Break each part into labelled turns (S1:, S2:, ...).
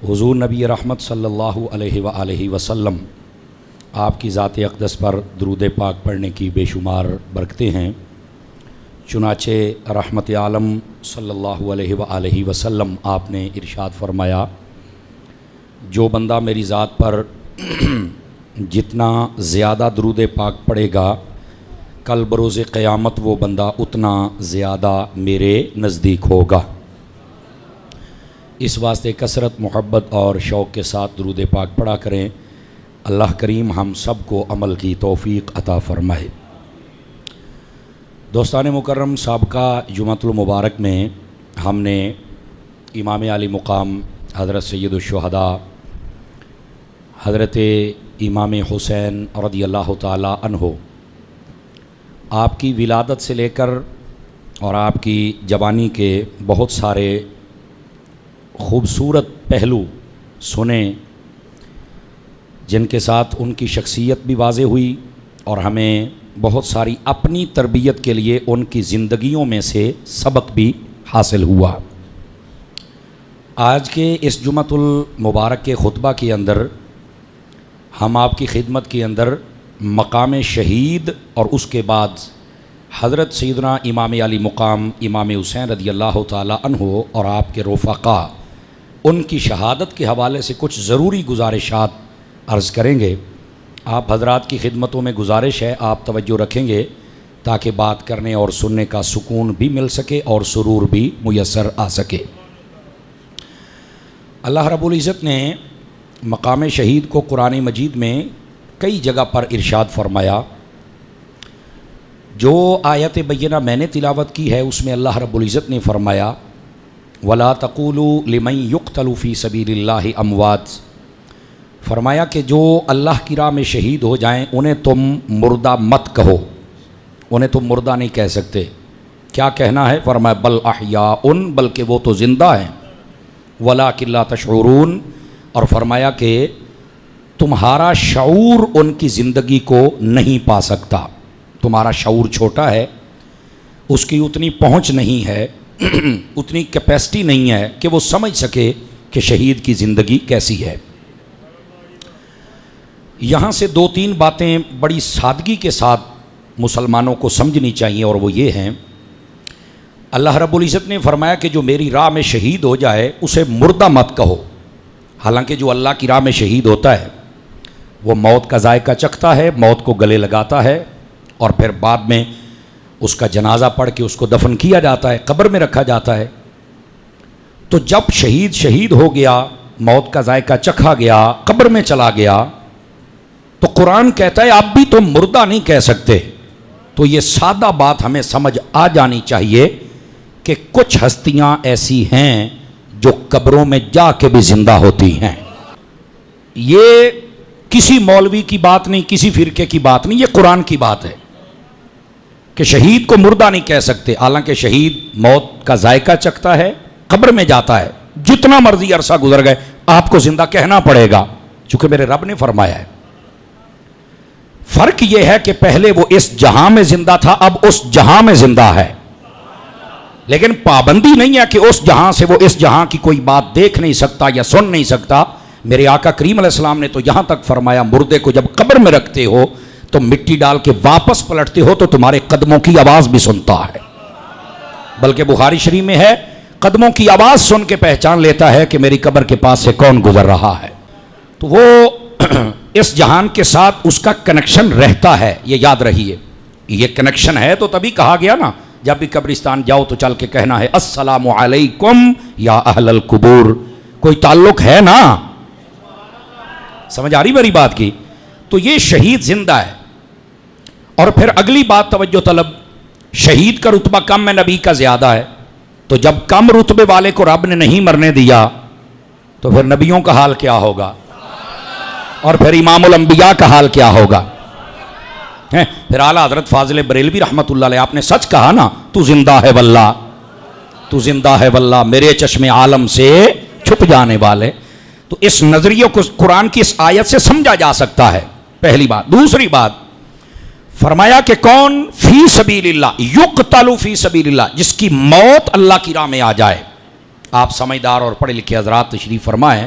S1: حضور نبی رحمت صلی اللہ علیہ وآلہ وسلم آپ کی ذات اقدس پر درود پاک پڑھنے کی بے شمار برکتیں ہیں۔ چنانچہ رحمت عالم صلی اللہ علیہ وآلہ وسلم آپ نے ارشاد فرمایا، جو بندہ میری ذات پر جتنا زیادہ درود پاک پڑھے گا، کل بروز قیامت وہ بندہ اتنا زیادہ میرے نزدیک ہوگا۔ اس واسطے کثرت محبت اور شوق کے ساتھ درود پاک پڑھا کریں۔ اللہ کریم ہم سب کو عمل کی توفیق عطا فرمائے۔ دوستان مکرم، سابقہ جمعۃ المبارک میں ہم نے امام علی مقام حضرت سید الشہداء حضرت امام حسین رضی اللہ تعالی عنہ آپ کی ولادت سے لے کر اور آپ کی جوانی کے بہت سارے خوبصورت پہلو سنے، جن کے ساتھ ان کی شخصیت بھی واضح ہوئی اور ہمیں بہت ساری اپنی تربیت کے لیے ان کی زندگیوں میں سے سبق بھی حاصل ہوا۔ آج کے اس جمعۃ المبارک کے خطبہ کے اندر ہم آپ کی خدمت کے اندر مقام شہید اور اس کے بعد حضرت سیدنا امام علی مقام امام حسین رضی اللہ تعالی عنہ اور آپ کے رفقا ان کی شہادت کے حوالے سے کچھ ضروری گزارشات عرض کریں گے۔ آپ حضرات کی خدمتوں میں گزارش ہے آپ توجہ رکھیں گے تاکہ بات کرنے اور سننے کا سکون بھی مل سکے اور سرور بھی میسر آ سکے۔ اللہ رب العزت نے مقام شہید کو قرآن مجید میں کئی جگہ پر ارشاد فرمایا۔ جو آیت بینہ میں نے تلاوت کی ہے اس میں اللہ رب العزت نے فرمایا، وَلَا تَقُولُوا لِمَن يُقْتَلُ فِي سَبِيلِ اللَّهِ اموات، فرمایا کہ جو اللہ کی راہ میں شہید ہو جائیں انہیں تم مردہ مت کہو، انہیں تم مردہ نہیں کہہ سکتے۔ کیا کہنا ہے؟ فرمایا بل احیاء، بلکہ وہ تو زندہ ہیں، وَلَٰكِن لَا تَشْعُرُونَ، اور فرمایا کہ تمہارا شعور ان کی زندگی کو نہیں پا سکتا، تمہارا شعور چھوٹا ہے، اس کی اتنی پہنچ نہیں ہے، اتنی کیپیسٹی نہیں ہے کہ وہ سمجھ سکے کہ شہید کی زندگی کیسی ہے۔ یہاں سے دو تین باتیں بڑی سادگی کے ساتھ مسلمانوں کو سمجھنی چاہیے، اور وہ یہ ہیں، اللہ رب العزت نے فرمایا کہ جو میری راہ میں شہید ہو جائے اسے مردہ مت کہو۔ حالانکہ جو اللہ کی راہ میں شہید ہوتا ہے وہ موت کا ذائقہ چکھتا ہے، موت کو گلے لگاتا ہے، اور پھر بعد میں اس کا جنازہ پڑھ کے اس کو دفن کیا جاتا ہے، قبر میں رکھا جاتا ہے۔ تو جب شہید ہو گیا، موت کا ذائقہ چکھا گیا، قبر میں چلا گیا، تو قرآن کہتا ہے اب بھی تم مردہ نہیں کہہ سکتے۔ تو یہ سادہ بات ہمیں سمجھ آ جانی چاہیے کہ کچھ ہستیاں ایسی ہیں جو قبروں میں جا کے بھی زندہ ہوتی ہیں۔ یہ کسی مولوی کی بات نہیں، کسی فرقے کی بات نہیں، یہ قرآن کی بات ہے کہ شہید کو مردہ نہیں کہہ سکتے۔ حالانکہ شہید موت کا ذائقہ چکھتا ہے، قبر میں جاتا ہے، جتنا مرضی عرصہ گزر گئے آپ کو زندہ کہنا پڑے گا، چونکہ میرے رب نے فرمایا ہے۔ فرق یہ ہے کہ پہلے وہ اس جہاں میں زندہ تھا، اب اس جہاں میں زندہ ہے، لیکن پابندی نہیں ہے کہ اس جہاں سے وہ اس جہاں کی کوئی بات دیکھ نہیں سکتا یا سن نہیں سکتا۔ میرے آقا کریم علیہ السلام نے تو یہاں تک فرمایا، مردے کو جب قبر میں رکھتے ہو تو مٹی ڈال کے واپس پلٹتے ہو تو تمہارے قدموں کی آواز بھی سنتا ہے۔ بلکہ بخاری شریف میں ہے، قدموں کی آواز سن کے پہچان لیتا ہے کہ میری قبر کے پاس سے کون گزر رہا ہے۔ تو وہ اس جہان کے ساتھ اس کا کنیکشن رہتا ہے، یہ یاد رہیے۔ یہ کنیکشن ہے تو تبھی کہا گیا نا، جب بھی قبرستان جاؤ تو چل کے کہنا ہے السلام علیکم یا اہل القبور، کوئی تعلق ہے نا؟ سمجھ آ رہی میری بات کی؟ تو یہ شہید زندہ ہے۔ اور پھر اگلی بات توجہ طلب، شہید کا رتبہ کم ہے، نبی کا زیادہ ہے۔ تو جب کم رتبے والے کو رب نے نہیں مرنے دیا تو پھر نبیوں کا حال کیا ہوگا، اور پھر امام الانبیاء کا حال کیا ہوگا؟ پھر اعلیٰ حضرت فاضل بریلوی رحمۃ اللہ علیہ، آپ نے سچ کہا نا، تو زندہ ہے واللہ، تو زندہ ہے واللہ، میرے چشم عالم سے چھپ جانے والے۔ تو اس نظریے کو قرآن کی اس آیت سے سمجھا جا سکتا ہے، پہلی بات۔ دوسری بات فرمایا کہ کون فی سبیل اللہ، یقتل فی سبیل اللہ، جس کی موت اللہ کی راہ میں آ جائے۔ آپ سمجھدار اور پڑھے لکھے حضرات تشریف فرمائیں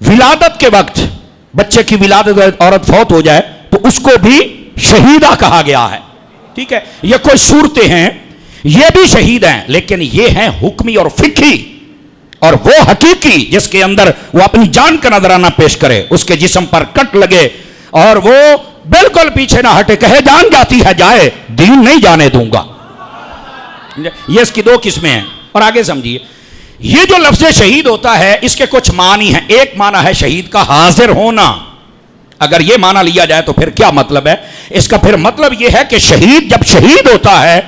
S1: ولادت کے وقت بچے کی ولادت عورت فوت ہو جائے تو اس کو بھی شہیدہ کہا گیا ہے. ٹھیک ہے, یہ کوئی صورتیں ہیں, یہ بھی شہید ہیں, لیکن یہ ہیں حکمی اور فقہی, اور وہ حقیقی جس کے اندر وہ اپنی جان کا نذرانہ پیش کرے, اس کے جسم پر کٹ لگے اور وہ بالکل پیچھے نہ ہٹے, کہے جان جاتی ہے جائے, دین نہیں جانے دوں گا. یہ اس کی دو قسمیں ہیں. اور آگے سمجھیے, یہ جو لفظ شہید ہوتا ہے اس کے کچھ معنی ہیں. ایک معنی ہے شہید کا حاضر ہونا. اگر یہ معنی لیا جائے تو پھر کیا مطلب ہے اس کا؟ پھر مطلب یہ ہے کہ شہید جب شہید ہوتا ہے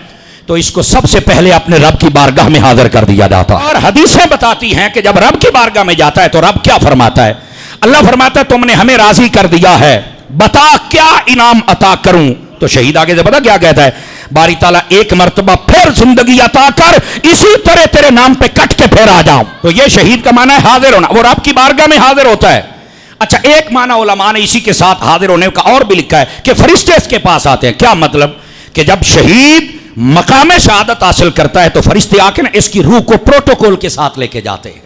S1: تو اس کو سب سے پہلے اپنے رب کی بارگاہ میں حاضر کر دیا جاتا ہے. اور حدیثیں بتاتی ہیں کہ جب رب کی بارگاہ میں جاتا ہے تو رب کیا فرماتا ہے؟ اللہ فرماتا ہے تم نے ہمیں راضی کر دیا ہے, بتا کیا انعام عطا کروں؟ تو شہید آگے سے پتا کیا کہتا ہے؟ باری تعالیٰ ایک مرتبہ پھر زندگی عطا کر, اسی طرح تیرے نام پہ کٹ کے پھر آ جاؤں. تو یہ شہید کا معنی ہے حاضر ہونا, وہ رب کی بارگاہ میں حاضر ہوتا ہے. اچھا, ایک معنی علماء نے اسی کے ساتھ حاضر ہونے کا اور بھی لکھا ہے کہ فرشتے اس کے پاس آتے ہیں. کیا مطلب؟ کہ جب شہید مقام شہادت حاصل کرتا ہے تو فرشتے آ کے نا اس کی روح کو پروٹوکول کے ساتھ لے کے جاتے ہیں.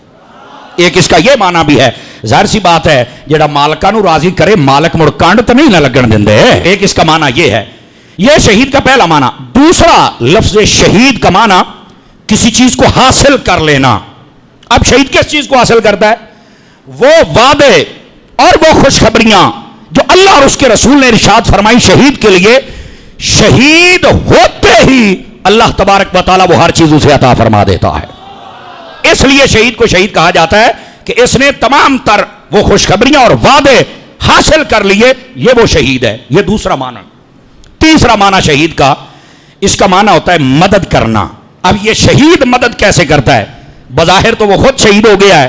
S1: ایک اس کا یہ معنی بھی ہے, ظاہر سی بات ہے جڑا مالکاں نو راضی کرے مالک مڑ کانڈ تو نہیں نہ لگن دیندے. ایک اس کا معنی یہ ہے, یہ شہید کا پہلا معنی. دوسرا لفظ شہید کا معنی کسی چیز کو حاصل کر لینا. اب شہید کس چیز کو حاصل کرتا ہے؟ وہ وعدے اور وہ خوشخبریاں جو اللہ اور اس کے رسول نے ارشاد فرمائی شہید کے لیے, شہید ہوتے ہی اللہ تبارک و تعالیٰ وہ ہر چیز اسے عطا فرما دیتا ہے. اس لیے شہید کو شہید کہا جاتا ہے کہ اس نے تمام تر وہ خوشخبریاں اور وعدے حاصل کر لیے, یہ وہ شہید ہے. یہ دوسرا معنی. تیسرا معنی شہید کا, اس کا معنی ہوتا ہے مدد کرنا. اب یہ شہید مدد کیسے کرتا ہے؟ بظاہر تو وہ خود شہید ہو گیا ہے,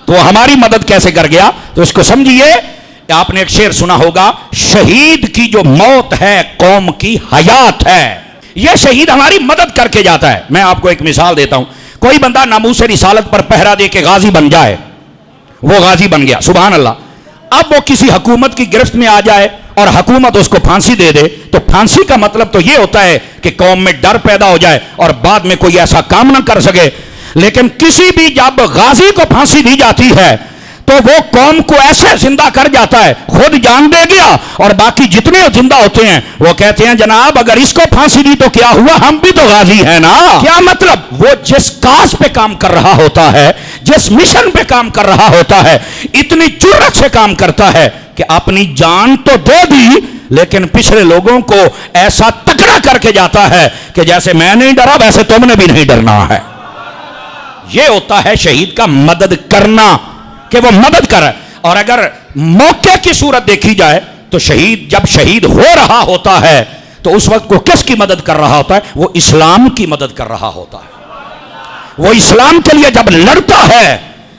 S1: تو ہماری مدد کیسے کر گیا؟ تو اس کو سمجھیے, آپ نے ایک شعر سنا ہوگا, شہید کی جو موت ہے قوم کی حیات ہے. یہ شہید ہماری مدد کر کے جاتا ہے. میں آپ کو ایک مثال دیتا ہوں. کوئی بندہ ناموس رسالت پر پہرا دے کے غازی بن جائے, وہ غازی بن گیا, سبحان اللہ. اب وہ کسی حکومت کی گرفت میں آ جائے اور حکومت اس کو پھانسی دے دے, تو پھانسی کا مطلب تو یہ ہوتا ہے کہ قوم میں ڈر پیدا ہو جائے اور بعد میں کوئی ایسا کام نہ کر سکے. لیکن کسی بھی جب غازی کو پھانسی دی جاتی ہے تو وہ قوم کو ایسے زندہ کر جاتا ہے, خود جان دے گیا اور باقی جتنے زندہ ہوتے ہیں وہ کہتے ہیں جناب اگر اس کو پھانسی دی تو کیا ہوا, ہم بھی تو غازی ہیں نا. کیا مطلب؟ وہ جس کاز پہ کام کر رہا ہوتا ہے, جس مشن پہ کام کر رہا ہوتا ہے, اتنی جرأت سے کام کرتا ہے کہ اپنی جان تو دے دی لیکن پچھلے لوگوں کو ایسا تکڑا کر کے جاتا ہے کہ جیسے میں نہیں ڈرا ویسے تم نے بھی نہیں ڈرنا ہے. یہ ہوتا ہے شہید کا مدد کرنا, کہ وہ مدد کر. اور اگر موقع کی صورت دیکھی جائے تو شہید جب شہید ہو رہا ہوتا ہے تو اس وقت وہ کس کی مدد کر رہا ہوتا ہے؟ وہ اسلام کی مدد کر رہا ہوتا ہے. وہ اسلام کے لیے جب لڑتا ہے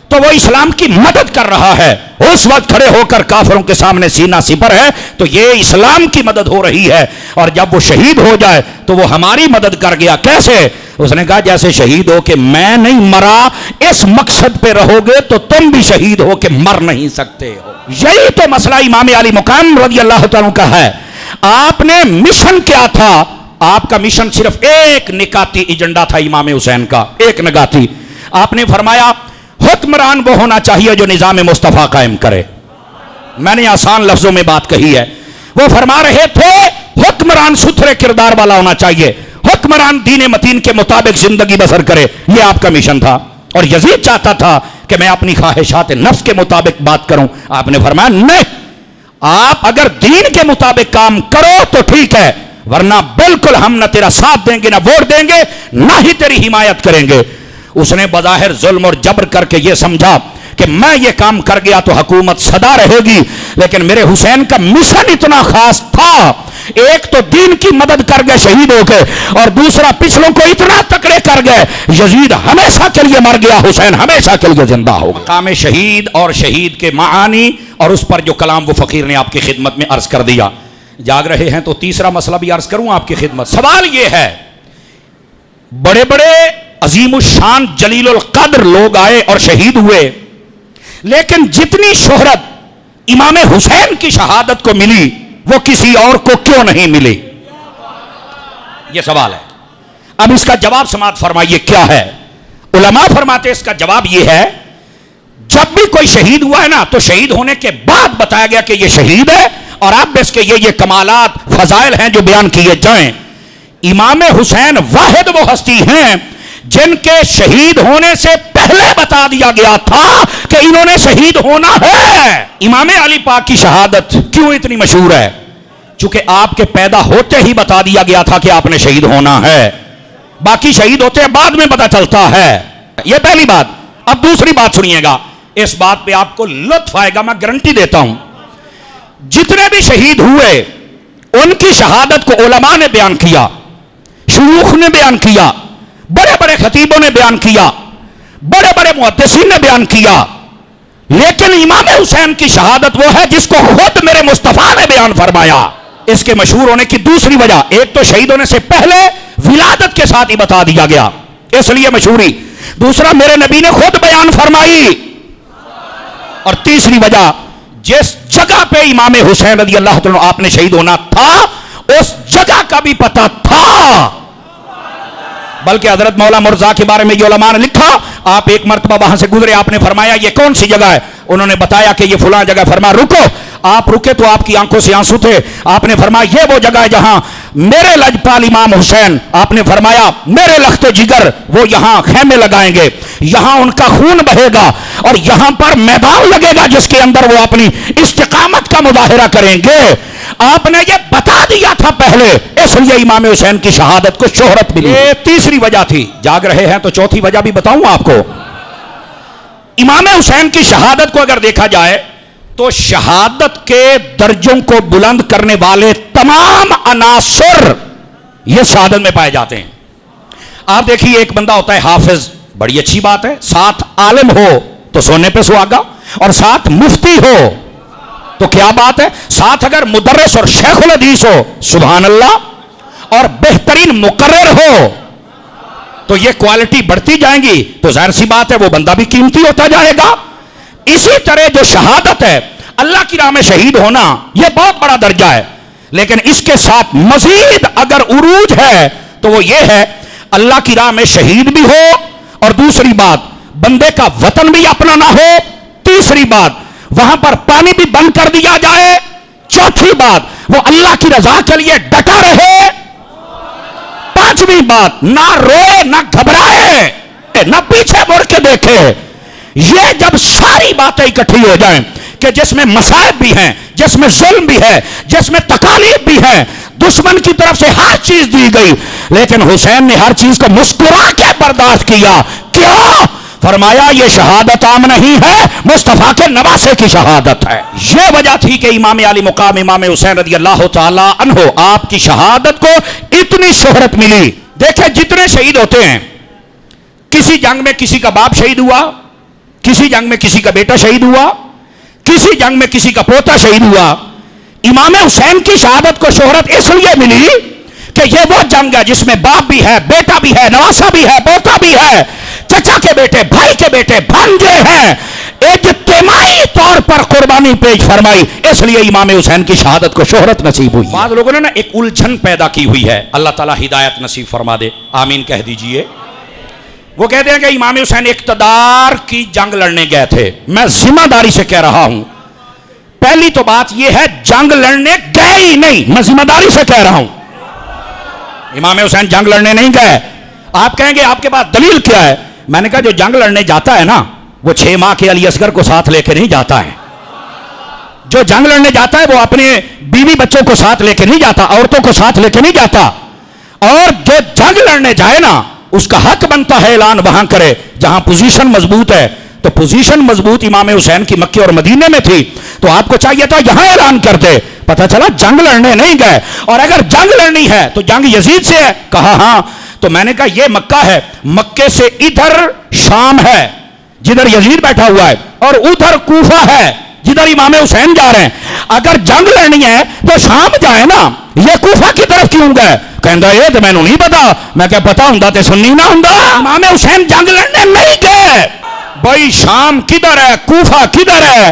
S1: تو وہ اسلام کی مدد کر رہا ہے. اس وقت کھڑے ہو کر کافروں کے سامنے سینہ سپر ہے تو یہ اسلام کی مدد ہو رہی ہے. اور جب وہ شہید ہو جائے تو وہ ہماری مدد کر گیا. کیسے؟ اس نے کہا جیسے شہید ہو کہ میں نہیں مرا, اس مقصد پہ رہو گے تو تم بھی شہید ہو کہ مر نہیں سکتے ہو. یہی تو مسئلہ امام علی مقام رضی اللہ تعالیٰ کا ہے. آپ نے مشن کیا تھا؟ آپ کا مشن صرف ایک نکاتی ایجنڈا تھا امام حسین کا, ایک نگاتی. آپ نے فرمایا حکمران وہ ہونا چاہیے جو نظام مصطفیٰ قائم کرے. میں نے آسان لفظوں میں بات کہی ہے. وہ فرما رہے تھے حکمران ستھرے کردار والا ہونا چاہیے, حکمران دین متین کے مطابق زندگی بسر کرے. یہ آپ کا مشن تھا. اور یزید چاہتا تھا کہ میں اپنی خواہشات نفس کے مطابق بات کروں. آپ نے فرمایا نہیں, آپ اگر دین کے مطابق کام کرو تو ٹھیک ہے, ورنہ بالکل ہم نہ تیرا ساتھ دیں گے, نہ ووٹ دیں گے, نہ ہی تیری حمایت کریں گے. اس نے بظاہر ظلم اور جبر کر کے یہ سمجھا کہ میں یہ کام کر گیا تو حکومت سدا رہے گی, لیکن میرے حسین کا مشن اتنا خاص تھا, ایک تو دین کی مدد کر گئے شہید ہو کے, اور دوسرا پچھلوں کو اتنا تکڑے کر گئے یزید ہمیشہ کے لیے مر گیا, حسین ہمیشہ کے لیے زندہ ہو گیا. مقام شہید اور شہید کے معانی اور اس پر جو کلام وہ فقیر نے آپ کی خدمت میں عرض کر دیا. جاگ رہے ہیں تو تیسرا مسئلہ بھی عرض کروں آپ کی خدمت. سوال یہ ہے, بڑے بڑے عظیم الشان جلیل القدر لوگ آئے اور شہید ہوئے, لیکن جتنی شہرت امام حسین کی شہادت کو ملی وہ کسی اور کو کیوں نہیں ملی؟ یہ سوال ہے. اب اس کا جواب سماعت فرمائیے کیا ہے. علماء فرماتے اس کا جواب یہ ہے, جب بھی کوئی شہید ہوا ہے نا تو شہید ہونے کے بعد بتایا گیا کہ یہ شہید ہے اور اب اس کے یہ کمالات فضائل ہیں جو بیان کیے جائیں. امام حسین واحد وہ ہستی ہیں جن کے شہید ہونے سے پہلے بتا دیا گیا تھا کہ انہوں نے شہید ہونا ہے. امام علی پاک کی شہادت کیوں اتنی مشہور ہے؟ چونکہ آپ کے پیدا ہوتے ہی بتا دیا گیا تھا کہ آپ نے شہید ہونا ہے. باقی شہید ہوتے ہیں بعد میں پتا چلتا ہے. یہ پہلی بات. اب دوسری بات سنیے گا, اس بات پہ آپ کو لطف آئے گا, میں گارنٹی دیتا ہوں. جتنے بھی شہید ہوئے ان کی شہادت کو علماء نے بیان کیا, شیوخ نے بیان کیا, بڑے بڑے خطیبوں نے بیان کیا, بڑے بڑے محدثین نے بیان کیا, لیکن امام حسین کی شہادت وہ ہے جس کو خود میرے مصطفیٰ نے بیان فرمایا. اس کے مشہور ہونے کی دوسری وجہ, ایک تو شہید ہونے سے پہلے ولادت کے ساتھ ہی بتا دیا گیا, اس لیے مشہوری. دوسرا, میرے نبی نے خود بیان فرمائی. اور تیسری وجہ, جس جگہ پہ امام حسین رضی اللہ عنہ آپ نے شہید ہونا تھا اس جگہ کا بھی پتہ تھا. بلکہ حضرت مولا مرزا کے بارے میں یہ علماء نے لکھا, آپ ایک مرتبہ وہاں سے گزرے, آپ نے فرمایا یہ کون سی جگہ ہے؟ انہوں نے بتایا کہ یہ فلاں جگہ. فرمایا رکو. آپ رکے تو آپ کی آنکھوں سے آنسو تھے. آپ نے فرمایا یہ وہ جگہ ہے جہاں میرے لجپال امام حسین, آپ نے فرمایا میرے لخت جگر, وہ یہاں خیمے لگائیں گے, یہاں ان کا خون بہے گا اور یہاں پر میدان لگے گا جس کے اندر وہ اپنی استقامت کا مظاہرہ کریں گے. آپ نے یہ بتا دیا تھا پہلے, اس لیے امام حسین کی شہادت کو شہرت ملی. یہ تیسری وجہ تھی. جاگ رہے ہیں تو چوتھی وجہ بھی بتاؤں آپ کو. امام حسین کی شہادت کو اگر دیکھا جائے تو شہادت کے درجوں کو بلند کرنے والے تمام عناصر یہ شہادت میں پائے جاتے ہیں. آپ دیکھیے, ایک بندہ ہوتا ہے حافظ, بڑی اچھی بات ہے, ساتھ عالم ہو تو سونے پہ سہاگا, اور ساتھ مفتی ہو تو کیا بات ہے, ساتھ اگر مدرس اور شیخ الحدیث ہو سبحان اللہ, اور بہترین مقرر ہو تو یہ کوالٹی بڑھتی جائیں گی, تو ظاہر سی بات ہے وہ بندہ بھی قیمتی ہوتا جائے گا. اسی طرح جو شہادت ہے, اللہ کی راہ میں شہید ہونا, یہ بہت بڑا درجہ ہے, لیکن اس کے ساتھ مزید اگر عروج ہے تو وہ یہ ہے اللہ کی راہ میں شہید بھی ہو, اور دوسری بات بندے کا وطن بھی اپنا نہ ہو, تیسری بات وہاں پر پانی بھی بند کر دیا جائے, چوتھی بات وہ اللہ کی رضا کے لیے ڈٹا رہے, پانچویں بات نہ روئے نہ گھبرائے نہ پیچھے مڑ کے دیکھے. یہ جب ساری باتیں اکٹھی ہو جائیں کہ جس میں مصائب بھی ہیں, جس میں ظلم بھی ہے, جس میں تکالیف بھی ہے, دشمن کی طرف سے ہر چیز دی گئی, لیکن حسین نے ہر چیز کو مسکرا کے برداشت کیا. کیوں؟ فرمایا یہ شہادت عام نہیں ہے, مصطفیٰ کے نواسے کی شہادت ہے. یہ وجہ تھی کہ امام علی مقام امام حسین رضی اللہ تعالی عنہ آپ کی شہادت کو اتنی شہرت ملی. دیکھیں جتنے شہید ہوتے ہیں, کسی جنگ میں کسی کا باپ شہید ہوا, کسی جنگ میں کسی کا بیٹا شہید ہوا, کسی جنگ میں کسی کا پوتا شہید ہوا. امام حسین کی شہادت کو شہرت اس لیے ملی کہ یہ وہ جنگ ہے جس میں باپ بھی ہے, بیٹا بھی ہے, نواسا بھی ہے, پوتا بھی ہے, چچا کے بیٹے, بھائی کے بیٹے, بھانجے ہیں, اجتماعی طور پر قربانی پیش فرمائی. اس لیے امام حسین کی شہادت کو شہرت نصیب ہوئی. بعض لوگوں نے نا ایک الجھن پیدا کی ہوئی ہے, اللہ تعالیٰ ہدایت نصیب فرما دے, آمین کہہ دیجئے. وہ کہتے ہیں کہ امام حسین اقتدار کی جنگ لڑنے گئے تھے. میں ذمہ داری سے کہہ رہا ہوں, پہلی تو بات یہ ہے جنگ لڑنے گئے ہی نہیں, میں ذمہ داری سے کہہ رہا ہوں امام حسین جنگ لڑنے نہیں گئے. آپ کہیں گے آپ کے پاس دلیل کیا ہے؟ میں نے کہا جو جنگ لڑنے جاتا ہے نا وہ 6 ماہ کے علی اصغر کو ساتھ لے کے نہیں جاتا ہے. جو جنگ لڑنے جاتا ہے وہ اپنے بیوی بچوں کو ساتھ لے کے نہیں جاتا, عورتوں کو ساتھ لے کے نہیں جاتا. اور جو جنگ لڑنے جائے نا اس کا حق بنتا ہے اعلان وہاں کرے جہاں پوزیشن مضبوط ہے. تو پوزیشن مضبوط امام حسین کی مکے اور مدینے میں تھی, تو آپ کو چاہیے تھا یہاں اعلان کر دے. پتہ چلا جنگ لڑنے نہیں گئے. اور اگر جنگ لڑنی ہے تو جنگ یزید سے ہے. کہا ہاں. تو میں نے کہا یہ مکہ ہے, مکے سے ادھر شام ہے جدھر یزید بیٹھا ہوا ہے, اور ادھر کوفہ ہے جدھر امام حسین جا رہے ہیں. اگر جنگ لڑنی ہے تو شام جائے نا, یہ کوفہ کی طرف کیوں گئے؟ کہندا یہ تو میں نہیں پتا. میں کہا پتا ہوں تے سننی نہ ہوں. امام حسین جنگ لڑنے نہیں گئے. بھائی شام کدھر ہے, کوفہ کدھر ہے؟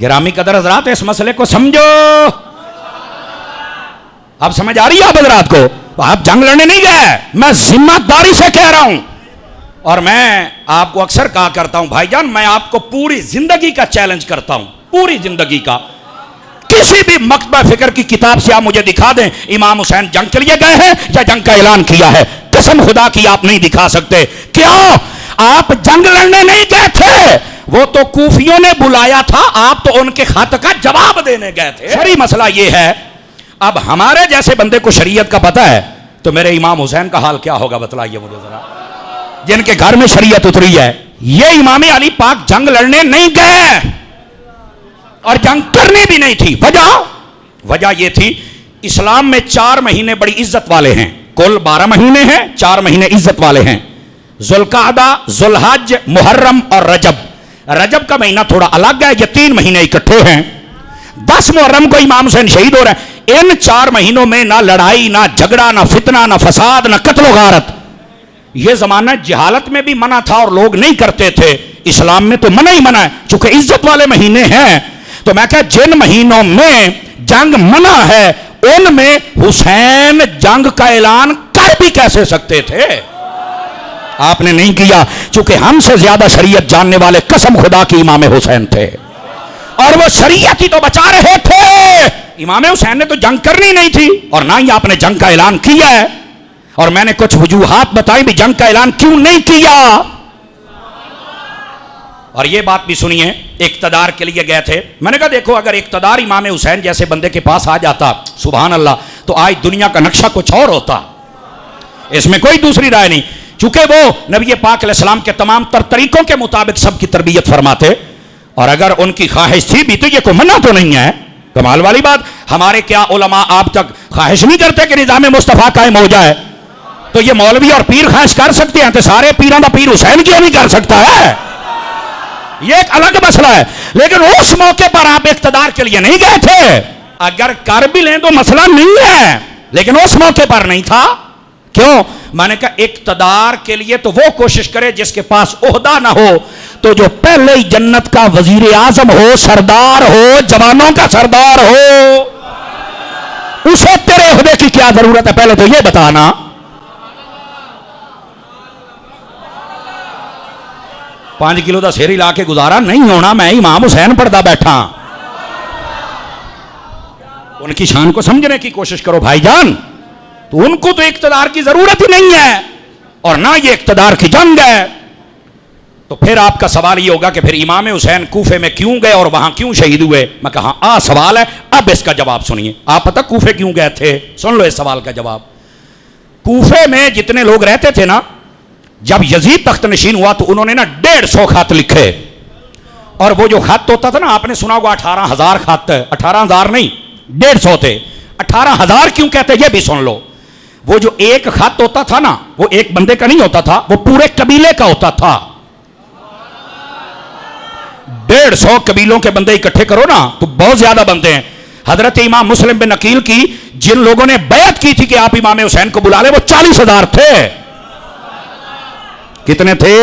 S1: گرامی قدر حضرات اس مسئلے کو سمجھو. اب سمجھ آ رہی ہے آپ حضرات کو؟ آپ جنگ لڑنے نہیں گئے, میں ذمہ داری سے کہہ رہا ہوں. اور میں آپ کو اکثر کہا کرتا ہوں بھائی جان، میں آپ کو پوری زندگی کا چیلنج کرتا ہوں، پوری زندگی کا، کسی بھی مکتبہ فکر کی کتاب سے آپ مجھے دکھا دیں امام حسین جنگ کے لیے گئے ہیں یا جنگ کا اعلان کیا ہے، قسم خدا کی آپ نہیں دکھا سکتے۔ کیوں؟ آپ جنگ لڑنے نہیں گئے تھے، وہ تو کوفیوں نے بلایا تھا، آپ تو ان کے خط کا جواب دینے گئے تھے۔ شرعی مسئلہ یہ ہے، اب ہمارے جیسے بندے کو شریعت کا پتہ ہے تو میرے امام حسین کا حال کیا ہوگا بتلائیے مجھے ذرا، جن کے گھر میں شریعت اتری ہے۔ یہ امام علی پاک جنگ لڑنے نہیں گئے اور جنگ کرنی بھی نہیں تھی۔ وجہ یہ تھی، اسلام میں 4 مہینے بڑی عزت والے ہیں، کل 12 مہینے ہیں، 4 مہینے عزت والے ہیں، ذوالقعدہ، ذوالحج، محرم اور رجب۔ رجب کا مہینہ تھوڑا الگ ہے، یہ 3 مہینے اکٹھے ہیں۔ 10 محرم کو امام حسین شہید ہو رہے ہیں۔ ان 4 مہینوں میں نہ لڑائی، نہ جھگڑا، نہ فتنہ، نہ فساد، نہ قتل و غارت۔ یہ زمانہ جہالت میں بھی منع تھا اور لوگ نہیں کرتے تھے، اسلام میں تو منع ہی منع ہے، چونکہ عزت والے مہینے ہیں۔ تو میں کہا جن مہینوں میں جنگ منع ہے ان میں حسین جنگ کا اعلان کر بھی کیسے سکتے تھے؟ آپ نے نہیں کیا، چونکہ ہم سے زیادہ شریعت جاننے والے قسم خدا کی امام حسین تھے، اور وہ شریعت ہی تو بچا رہے تھے۔ امام حسین نے تو جنگ کرنی نہیں تھی اور نہ ہی آپ نے جنگ کا اعلان کیا ہے، اور میں نے کچھ وجوہات بتائی بھی جنگ کا اعلان کیوں نہیں کیا۔ اور یہ بات بھی سنیے، اقتدار کے لیے گئے تھے۔ میں نے کہا دیکھو اگر اقتدار امام حسین جیسے بندے کے پاس آ جاتا، سبحان اللہ، تو آج دنیا کا نقشہ کچھ اور ہوتا، اس میں کوئی دوسری رائے نہیں، چونکہ وہ نبی پاک علیہ السلام کے تمام تر طریقوں کے مطابق سب کی تربیت فرماتے، اور اگر ان کی خواہش تھی بھی تو یہ کوئی منع تو نہیں ہے۔ کمال والی بات، ہمارے کیا علماء آپ تک خواہش نہیں کرتے کہ نظام مصطفیٰ قائم ہو جائے؟ تو یہ مولوی اور پیر خواہش کر سکتے ہیں تو سارے پیروں کا پیر حسین کیوں نہیں کر سکتا ہے؟ یہ ایک الگ مسئلہ ہے، لیکن اس موقع پر آپ اقتدار کے لیے نہیں گئے تھے۔ اگر کر بھی لیں تو مسئلہ نہیں ہے، لیکن اس موقع پر نہیں تھا۔ کیوں؟ میں نے کہا اقتدار کے لیے تو وہ کوشش کرے جس کے پاس عہدہ نہ ہو، تو جو پہلے ہی جنت کا وزیر اعظم ہو، سردار ہو، جوانوں کا سردار ہو، اسے تیرے عہدے کی کیا ضرورت ہے؟ پہلے تو یہ بتانا۔ 5 کلو دا سیری لا کے گزارا نہیں ہونا، میں امام حسین پڑھتا بیٹھا۔ ان کی شان کو سمجھنے کی کوشش کرو بھائی جان، تو ان کو تو اقتدار کی ضرورت ہی نہیں ہے اور نہ یہ اقتدار کی جنگ ہے۔ تو پھر آپ کا سوال یہ ہوگا کہ پھر امام حسین کوفے میں کیوں گئے اور وہاں کیوں شہید ہوئے؟ میں کہا سوال ہے، اب اس کا جواب سنیے۔ آپ پتہ کوفے کیوں گئے تھے؟ سن لو اس سوال کا جواب۔ کوفے میں جتنے لوگ رہتے تھے نا، جب یزید تخت نشین ہوا تو انہوں نے نا 150 خط لکھے، اور وہ جو خط ہوتا تھا نا، آپ نے سنا ہوگا 18,000 خط، 18,000 نہیں 150 تھے۔ 18,000 کیوں کہتے یہ بھی سن لو۔ وہ جو ایک خط ہوتا تھا نا، وہ ایک بندے کا نہیں ہوتا تھا، وہ پورے قبیلے کا ہوتا تھا۔ 150 قبیلوں کے بندے اکٹھے کرو نا تو بہت زیادہ بندے ہیں۔ حضرت امام مسلم بن عقیل کی جن لوگوں نے بیعت کی تھی کہ آپ امام حسین کو بلا لیں، وہ 40,000 تھے۔ کتنے تھے؟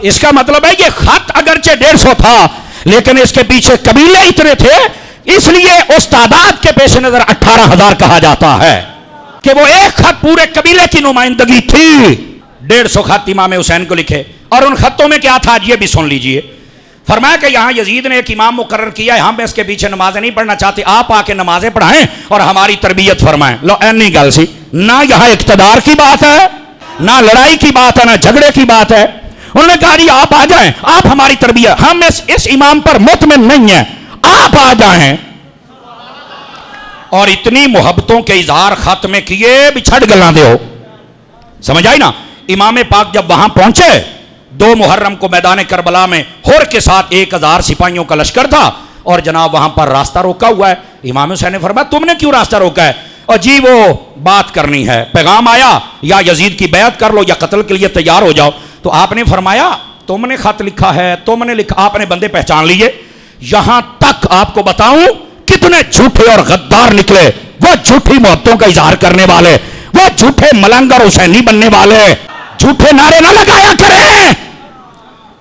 S1: اس کا مطلب ہے یہ خط اگرچہ 150 تھا لیکن اس کے پیچھے قبیلے اتنے تھے، اس لیے اس تعداد کے پیش نظر 18,000 کہا جاتا ہے کہ وہ ایک خط پورے قبیلے کی نمائندگی تھی۔ 150 خط امام حسین کو لکھے، اور ان خطوں میں کیا تھا یہ بھی سن لیجئے۔ فرمایا کہ یہاں یزید نے ایک امام مقرر کیا ہے، ہم اس کے پیچھے نمازیں نہیں پڑھنا چاہتے، آپ آ کے نمازیں پڑھائیں اور ہماری تربیت فرمائیں۔ لو اینی گل سی، نہ یہاں اقتدار کی بات ہے، نہ لڑائی کی بات ہے، نہ جھگڑے کی بات ہے۔ انہوں نے کہا جی آپ آ جائیں، آپ ہماری تربیت، ہم اس امام پر مطمئن نہیں ہیں، آپ آ جائیں۔ اور اتنی محبتوں کے اظہار خط میں کیے بھی چھڑ گلاں دے ہو، سمجھ آئی نا۔ امام پاک جب وہاں پہنچے 2 محرم کو میدان کربلا میں ہور کے ساتھ 1000 سپاہیوں کا لشکر تھا، اور جناب وہاں پر راستہ روکا ہوا ہے۔ امام حسین نے فرمایا تم نے کیوں راستہ روکا ہے؟ اور جی وہ بات کرنی ہے، پیغام آیا یا یزید کی بیعت کر لو یا قتل کے لیے تیار ہو جاؤ۔ تو آپ نے فرمایا تم نے خط لکھا ہے، تم نے لکھا، آپ نے بندے پہچان لیے۔ یہاں تک آپ کو بتاؤں کتنے جھوٹے اور غدار نکلے، وہ جھوٹی محبتوں کا اظہار کرنے والے، وہ جھوٹے ملنگ اور حسینی بننے والے، جھوٹے نعرے نہ لگایا کریں۔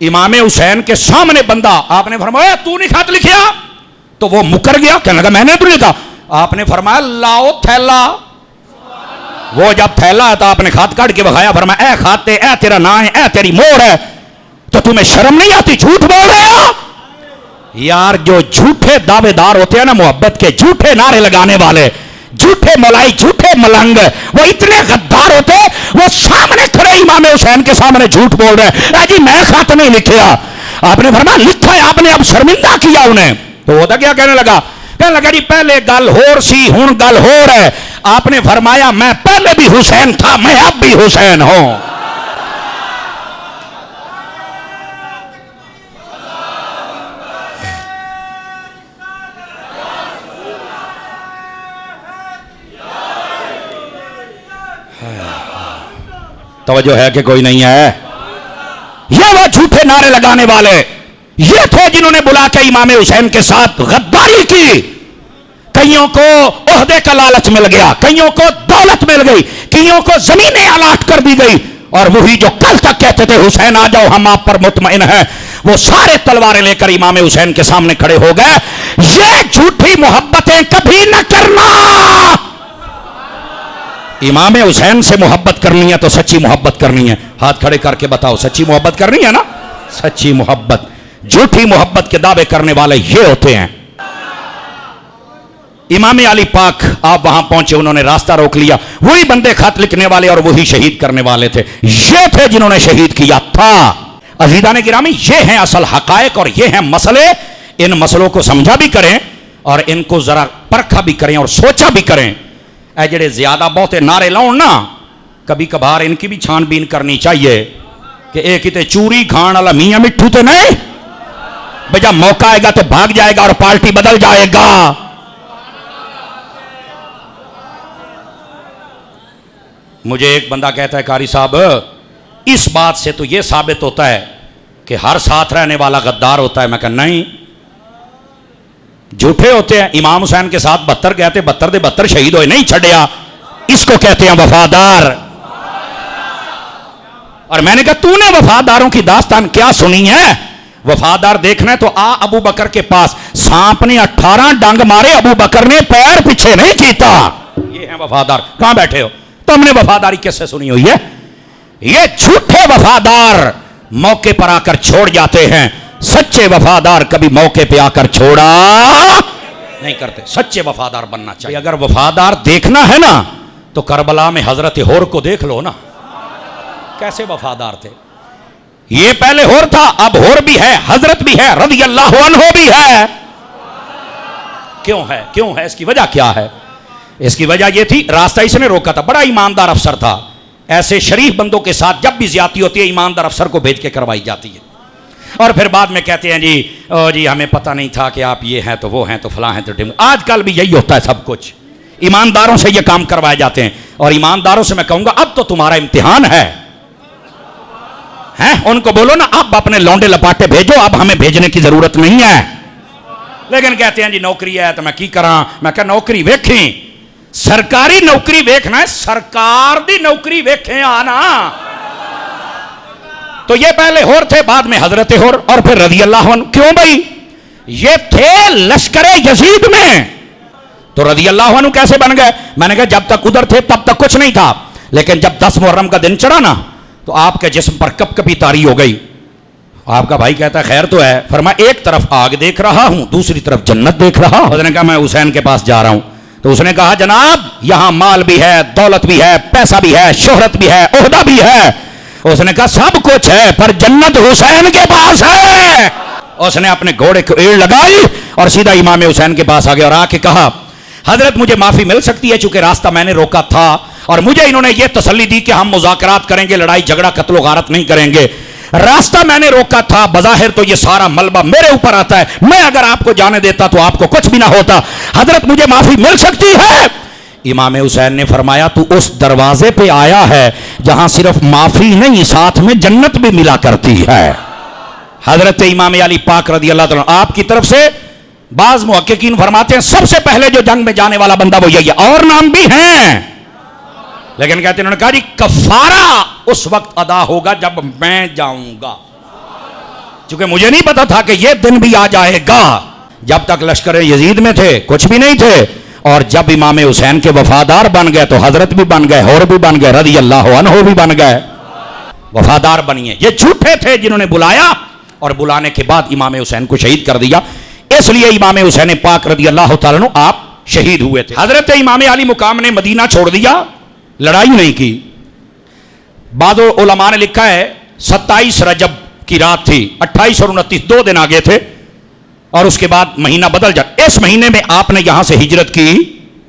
S1: امام حسین کے سامنے بندہ، آپ نے فرمایا تو نے خط لکھیا؟ تو وہ مکر گیا، کہنے لگا میں نے تو لکھا۔ آپ نے فرمایا لاؤ تھیلا، وہ جب پھیلا تو آپ نے خط کاٹ کے بخایا، فرمایا اے خاتے، اے تیرا نام ہے، اے تیری مور ہے، تو تمہیں شرم نہیں آتی جھوٹ بول رہے ہو؟ یار جو جھوٹے دعوے دار ہوتے ہیں نا محبت کے، جھوٹے نعرے لگانے والے، جھوٹے مولائی، جھوٹے ملنگ، وہ اتنے غدار ہوتے، وہ سامنے کھڑے امام حسین کے سامنے جھوٹ بول رہے ہیں، اے جی میں خط نہیں لکھیا۔ آپ نے فرمایا لکھا ہے آپ نے، اب شرمندہ کیا انہیں۔ تو وہ کیا کہنے لگا جی پہلے گل ہور سی ہن گل ہور ہے۔ آپ نے فرمایا میں پہلے بھی حسین تھا، میں اب بھی حسین ہوں۔ توجہ ہے کہ کوئی نہیں ہے؟ یہ وہ جھوٹے نعرے لگانے والے یہ تھے جنہوں نے بلا کے امام حسین کے ساتھ غداری کی۔ کئیوں کو عہدے کا لالچ مل گیا، کئیوں کو دولت مل گئی، کئیوں کو زمینیں الاٹ کر دی گئی، اور وہی جو کل تک کہتے تھے حسین آ جاؤ ہم آپ پر مطمئن ہیں، وہ سارے تلواریں لے کر امام حسین کے سامنے کھڑے ہو گئے۔ یہ جھوٹی محبتیں کبھی نہ کرنا۔ امام حسین سے محبت کرنی ہے تو سچی محبت کرنی ہے۔ ہاتھ کھڑے کر کے بتاؤ سچی محبت کرنی ہے نا؟ سچی محبت۔ جھوٹی محبت کے دعوے کرنے والے یہ ہوتے ہیں۔ امام علی پاک آپ وہاں پہنچے، انہوں نے راستہ روک لیا، وہی بندے خط لکھنے والے اور وہی شہید کرنے والے تھے، یہ تھے جنہوں نے شہید کیا تھا۔ عزیزان گرامی یہ ہیں اصل حقائق اور یہ ہیں مسئلے۔ ان مسئلوں کو سمجھا بھی کریں اور ان کو ذرا پرکھا بھی کریں اور سوچا بھی کریں۔ اے جڑے زیادہ بہتے نعرے لاؤن نا، کبھی کبھار ان کی بھی چھان بین کرنی چاہیے کہ ایک ہی تے چوری کھان والا میاں مٹھو تے نہیں، بھئی جب موقع آئے گا تو بھاگ جائے گا اور پارٹی بدل جائے گا۔ مجھے ایک بندہ کہتا ہے قاری صاحب اس بات سے تو یہ ثابت ہوتا ہے کہ ہر ساتھ رہنے والا غدار ہوتا ہے۔ میں کہا نہیں، جھوٹے ہوتے ہیں۔ امام حسین کے ساتھ 72 گئے تھے، 72 دے 72 شہید ہوئے، نہیں چھڑیا۔ اس کو کہتے ہیں وفادار۔ اور میں نے کہا تو نے وفاداروں کی داستان کیا سنی ہے؟ وفادار دیکھنا ہے تو آ ابو بکر کے پاس، سانپ نے 18 ڈنگ مارے، ابو بکر نے پیر پیچھے نہیں کیتا۔ یہ ہیں وفادار۔ کہاں بیٹھے ہو؟ تو ہم نے وفاداری کس سے سنی ہوئی ہے؟ یہ جھوٹے وفادار موقع پر آ کر چھوڑ جاتے ہیں، سچے وفادار کبھی موقع پہ آ کر چھوڑا نہیں کرتے۔ سچے وفادار بننا چاہیے۔ اگر وفادار دیکھنا ہے نا تو کربلا میں حضرت ہور کو دیکھ لو نا، کیسے وفادار تھے۔ یہ پہلے ہور تھا، اب ہور بھی ہے، حضرت بھی ہے، رضی اللہ عنہ بھی ہے۔ کیوں ہے؟ کیوں ہے؟ اس کی وجہ کیا ہے؟ اس کی وجہ یہ تھی راستہ اس نے روکا تھا، بڑا ایماندار افسر تھا۔ ایسے شریف بندوں کے ساتھ جب بھی زیادتی ہوتی ہے ایماندار افسر کو بھیج کے کروائی جاتی ہے، اور پھر بعد میں کہتے ہیں جی ہمیں پتہ نہیں تھا کہ آپ یہ ہیں تو وہ ہیں تو فلاں ہیں تو ڈم۔ آج کل بھی یہی ہوتا ہے، سب کچھ ایمانداروں سے یہ کام کروائے جاتے ہیں، اور ایمانداروں سے میں کہوں گا اب تو تمہارا امتحان ہے۔ ان کو بولو نا اب اپنے لونڈے لپاٹے بھیجو، اب ہمیں بھیجنے کی ضرورت نہیں ہے۔ لیکن کہتے ہیں جی نوکری ہے تو میں کی کراں؟ میں کہا نوکری ویکھیں، سرکاری نوکری ویکھنا ہے، سرکار دی نوکری ویکھیں آنا۔ تو یہ پہلے ہور تھے، بعد میں حضرت ہور، اور پھر رضی اللہ عنہ۔ کیوں بھائی؟ یہ تھے لشکر یزید میں، تو رضی اللہ عنہ کیسے بن گئے؟ میں نے کہا جب تک ادھر تھے تب تک کچھ نہیں تھا، لیکن جب 10 محرم کا دن چڑھا نا تو آپ کے جسم پر کپ کپی طاری ہو گئی۔ آپ کا بھائی کہتا ہے خیر تو ہے۔ فرمایا ایک طرف آگ دیکھ رہا ہوں، دوسری طرف جنت دیکھ رہا ہوں۔ حضرت نے کہا میں حسین کے پاس جا رہا ہوں، تو اس نے کہا جناب یہاں مال بھی ہے، دولت بھی ہے، پیسہ بھی ہے، شہرت بھی ہے، عہدہ بھی ہے۔ اس نے کہا سب کچھ ہے پر جنت حسین کے پاس ہے۔ اس نے اپنے گھوڑے کو ایڑ لگائی اور سیدھا امام حسین کے پاس آ گیا اور آ کے کہا حضرت مجھے معافی مل سکتی ہے چونکہ راستہ میں نے روکا تھا، اور مجھے انہوں نے یہ تسلی دی کہ ہم مذاکرات کریں گے، لڑائی جھگڑا قتل و غارت نہیں کریں گے۔ راستہ میں نے روکا تھا، بظاہر تو یہ سارا ملبہ میرے اوپر آتا ہے، میں اگر آپ کو جانے دیتا تو آپ کو کچھ بھی نہ ہوتا، حضرت مجھے معافی مل سکتی ہے؟ امام حسین نے فرمایا تو اس دروازے پہ آیا ہے جہاں صرف معافی نہیں ساتھ میں جنت بھی ملا کرتی ہے۔ حضرت امام علی پاک رضی اللہ عنہ آپ کی طرف سے بعض محققین فرماتے ہیں سب سے پہلے جو جنگ میں جانے والا بندہ وہ یہی ہے، اور نام بھی ہیں، لیکن کہتے ہیں انہوں نے کہا جی کفارہ اس وقت ادا ہوگا جب میں جاؤں گا، چونکہ مجھے نہیں پتا تھا کہ یہ دن بھی آ جائے گا۔ جب تک لشکر یزید میں تھے کچھ بھی نہیں تھے، اور جب امام حسین کے وفادار بن گئے تو حضرت بھی بن گئے اور بھی بن گئے, رضی اللہ عنہ بھی بن گئے, وفادار بنیے. یہ جھوٹے تھے جنہوں نے بلایا اور بلانے کے بعد امام حسین کو شہید کر دیا. اس لیے امام حسین پاک رضی اللہ تعالیٰ عنہ آپ شہید ہوئے تھے. حضرت امام علی مقام نے مدینہ چھوڑ دیا, لڑائی نہیں کی. بعض علماء نے لکھا ہے 27 رجب کی رات تھی, 28 اور 29 2 دن آگے تھے, اور اس کے بعد مہینہ بدل جاتا. اس مہینے میں آپ نے یہاں سے ہجرت کی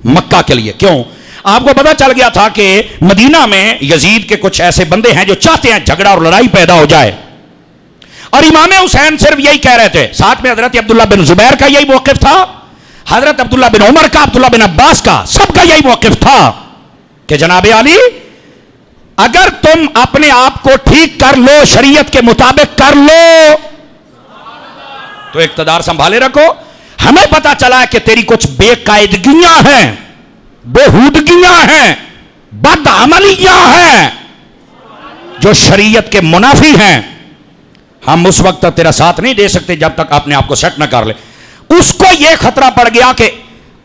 S1: مکہ کے لیے. کیوں؟ آپ کو پتا چل گیا تھا کہ مدینہ میں یزید کے کچھ ایسے بندے ہیں جو چاہتے ہیں جھگڑا اور لڑائی پیدا ہو جائے, اور امام حسین صرف یہی کہہ رہے تھے. ساتھ میں حضرت عبداللہ بن زبیر کا یہی موقف تھا, حضرت عبداللہ بن عمر کا, عبداللہ بن عباس کا, سب کا یہی موقف تھا کہ جناب علی اگر تم اپنے آپ کو ٹھیک کر لو, شریعت کے مطابق کر لو, تو اقتدار سنبھالے رکھو. ہمیں پتا چلا ہے کہ تیری کچھ بے قاعدگیاں ہیں, بےہودگیاں ہیں, بدعملیاں ہیں جو شریعت کے منافی ہیں. ہم اس وقت تک تیرا ساتھ نہیں دے سکتے جب تک اپنے آپ کو سیٹ نہ کر لے. اس کو یہ خطرہ پڑ گیا کہ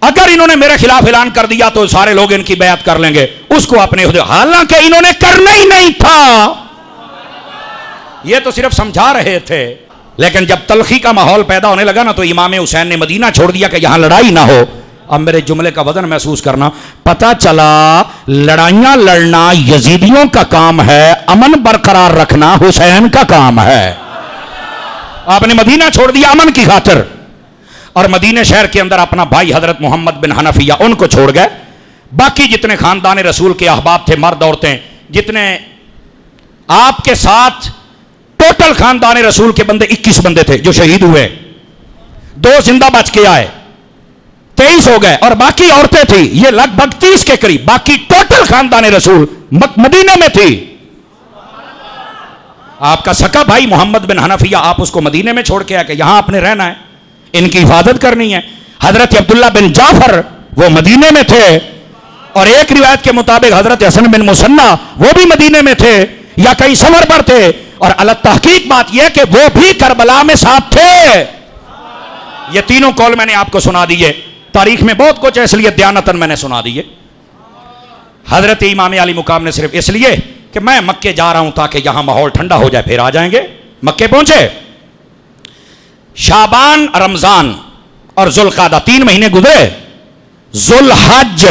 S1: اگر انہوں نے میرے خلاف اعلان کر دیا تو سارے لوگ ان کی بیعت کر لیں گے. اس کو اپنے حالانکہ انہوں نے کرنا ہی نہیں تھا, یہ تو صرف سمجھا رہے تھے. لیکن جب تلخی کا ماحول پیدا ہونے لگا نا تو امام حسین نے مدینہ چھوڑ دیا کہ یہاں لڑائی نہ ہو. اب میرے جملے کا وزن محسوس کرنا, پتا چلا لڑائیاں لڑنا یزیدیوں کا کام ہے, امن برقرار رکھنا حسین کا کام ہے. آپ نے مدینہ چھوڑ دیا امن کی خاطر, اور مدینہ شہر کے اندر اپنا بھائی حضرت محمد بن حنفیہ ان کو چھوڑ گئے. باقی جتنے خاندان رسول کے احباب تھے, مرد عورتیں جتنے آپ کے ساتھ, ٹوٹل خاندان رسول کے بندے 21 بندے تھے جو شہید ہوئے. 2 زندہ بچ کے آئے, 23 ہو گئے, اور باقی عورتیں تھیں یہ لگ بھگ 30 کے قریب. باقی ٹوٹل خاندان رسول مدینہ میں تھی. آپ کا سکا بھائی محمد بن حنفیہ, آپ اس کو مدینے میں چھوڑ کے آئے کہ یہاں آپ نے رہنا ہے, ان کی حفاظت کرنی ہے. حضرت عبداللہ بن جعفر وہ مدینے میں تھے, اور ایک روایت کے مطابق حضرت حسن بن مسنہ وہ بھی مدینے میں تھے یا کہیں سفر پر تھے. اور اللہ تحقیق بات یہ کہ وہ بھی کربلا میں ساتھ تھے. یہ تینوں قول میں نے آپ کو سنا دیے. تاریخ میں بہت کچھ ہے اس لیے دیانتاً میں نے سنا دیے. حضرت امام علی مقام نے صرف اس لیے کہ میں مکے جا رہا ہوں تاکہ یہاں ماحول ٹھنڈا ہو جائے, پھر آ جائیں گے. مکے پہنچے, شعبان, رمضان اور ذوالقعدہ 3 مہینے گزرے. ذوالحج,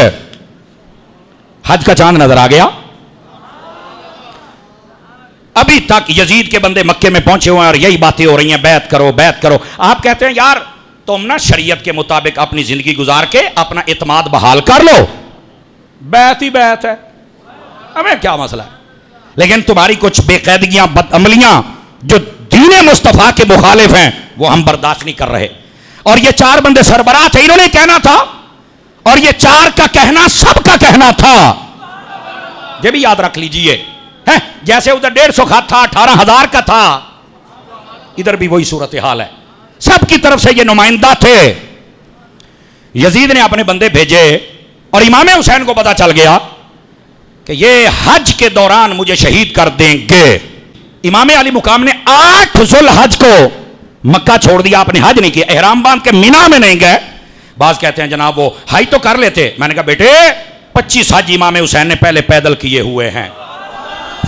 S1: حج کا چاند نظر آ گیا. ابھی تک یزید کے بندے مکے میں پہنچے ہوئے ہیں اور یہی باتیں ہو رہی ہیں, بیعت کرو بیعت کرو. آپ کہتے ہیں یار تم نا شریعت کے مطابق اپنی زندگی گزار کے اپنا اعتماد بحال کر لو, بیعت ہی بیعت ہے, ہمیں کیا مسئلہ ہے. لیکن تمہاری کچھ بے قاعدگیاں, بدعملیاں جو دین مصطفیٰ کے مخالف ہیں وہ ہم برداشت نہیں کر رہے. اور یہ 4 بندے سربراہ تھے, انہوں نے کہنا تھا, اور یہ 4 کا کہنا سب کا کہنا تھا. یہ بھی یاد رکھ لیجئے, جیسے ادھر 150 خط تھا, 18,000 کا تھا, ادھر بھی وہی صورتحال ہے. سب کی طرف سے یہ نمائندہ تھے. یزید نے اپنے بندے بھیجے, اور امام حسین کو پتا چل گیا کہ یہ حج کے دوران مجھے شہید کر دیں گے. امام علی مقام نے 8 ذوالحج کو مکہ چھوڑ دیا, آپ نے حج نہیں کیا, احرام باندھ کے مینا میں نہیں گئے. بعض کہتے ہیں جناب وہ حج تو کر لیتے. میں نے کہا بیٹے 25 حج امام حسین نے پہلے پیدل کیے ہوئے ہیں,